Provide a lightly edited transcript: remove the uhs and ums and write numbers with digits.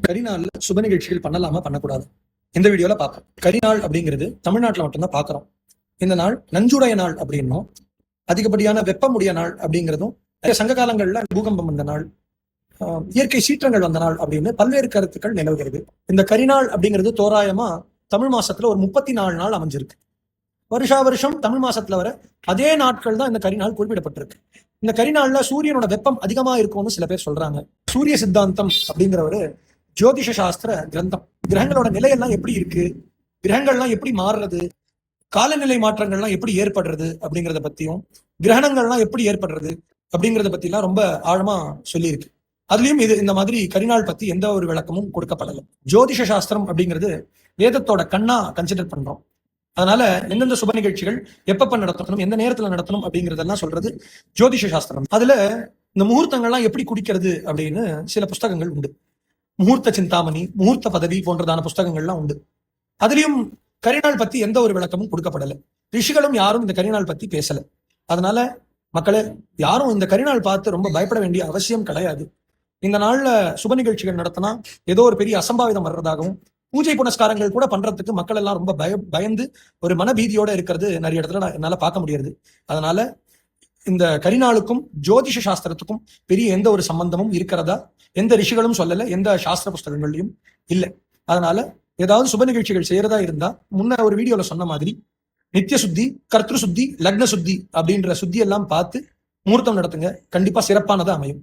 கரிநாள்ல சுப நிகழ்ச்சிகள் பண்ணலாமா பண்ணக்கூடாது இந்த வீடியோல பார்ப்போம். கரிநாள் அப்படிங்கிறது தமிழ்நாட்டில் மட்டும்தான் பார்க்கிறோம். இந்த நாள் நஞ்சுடைய நாள் அப்படின்னும், அதிகப்படியான வெப்பமுடைய நாள் அப்படிங்கிறதும், சங்க காலங்கள்ல பூகம்பம் வந்த நாள், இயற்கை சீற்றங்கள் வந்த நாள் அப்படின்னு பல்வேறு கருத்துக்கள் நிலவுகிறது. இந்த கரிநாள் அப்படிங்கிறது தோராயமா தமிழ் மாசத்துல ஒரு 34 நாள் அமைஞ்சிருக்கு. வருஷா வருஷம் தமிழ் மாசத்துல வர அதே நாட்கள் தான் இந்த கரிநாள் குறிப்பிடப்பட்டிருக்கு. இந்த கரிநாள்ல சூரியனோட வெப்பம் அதிகமா இருக்கும்னு சில பேர் சொல்றாங்க. சூரிய சித்தாந்தம் அப்படிங்கிற ஒரு ஜோதிஷ சாஸ்திர கிரந்தம் கிரகங்களோட நிலையெல்லாம் எப்படி இருக்கு, கிரகங்கள்லாம் எப்படி மாறுறது, காலநிலை மாற்றங்கள்லாம் எப்படி ஏற்படுறது அப்படிங்கிறத பத்தியும், கிரகணங்கள்லாம் எப்படி ஏற்படுறது அப்படிங்கிறத பத்தி எல்லாம் ரொம்ப ஆழமா சொல்லியிருக்கு. அதுலயும் இது இந்த மாதிரி கரிநாள் பத்தி எந்த ஒரு விளக்கமும் கொடுக்கப்படல. ஜோதிஷ சாஸ்திரம் அப்படிங்கிறது வேதத்தோட கண்ணா கன்சிடர் பண்றோம். அதனால எந்தெந்த சுப நிகழ்ச்சிகள் எப்பப்ப நடத்தணும், எந்த நேரத்துல நடத்தணும் அப்படிங்கறதெல்லாம் சொல்றது ஜோதிஷ சாஸ்திரம். அதுல இந்த முகூர்த்தங்கள்லாம் எப்படி குடிக்கிறது அப்படின்னு சில புஸ்தகங்கள் உண்டு. முகூர்த்த சிந்தாமணி, முகூர்த்த பதவி போன்றதான புஸ்தகங்கள்லாம் உண்டு. அதுலயும் கரிநாள் பத்தி எந்த ஒரு விளக்கமும் கொடுக்கப்படல. ரிஷிகளும் யாரும் இந்த கரிநாள் பத்தி பேசல. அதனால மக்களே, யாரும் இந்த கரிநாள் பார்த்து ரொம்ப பயப்பட வேண்டிய அவசியம் கிடையாது. இந்த நாள்ல சுப நிகழ்ச்சிகள் நடத்தினா ஏதோ ஒரு பெரிய அசம்பாவிதம் வர்றதாகவும், பூஜை புனஸ்காரங்கள் கூட பண்றதுக்கு மக்கள் எல்லாம் ரொம்ப பயந்து ஒரு மனபீதியோட இருக்கிறது நிறைய இடத்துல என்னால பார்க்க முடியாது. அதனால இந்த கரிநாளுக்கும் ஜோதிஷ சாஸ்திரத்துக்கும் பெரிய எந்த ஒரு சம்பந்தமும் இருக்கிறதா எந்த ரிஷிகளும் சொல்லல, எந்த சாஸ்திர புஸ்தகங்கள்லயும் இல்லை. அதனால ஏதாவது சுப நிகழ்ச்சிகள் செய்யறதா இருந்தா முன்ன ஒரு வீடியோல சொன்ன மாதிரி நித்திய சுத்தி, கர்த்திரு சுத்தி, லக்ன சுத்தி அப்படின்ற சுத்தி எல்லாம் பார்த்து முகூர்த்தம் நடத்துங்க. கண்டிப்பா சிறப்பானதா அமையும்.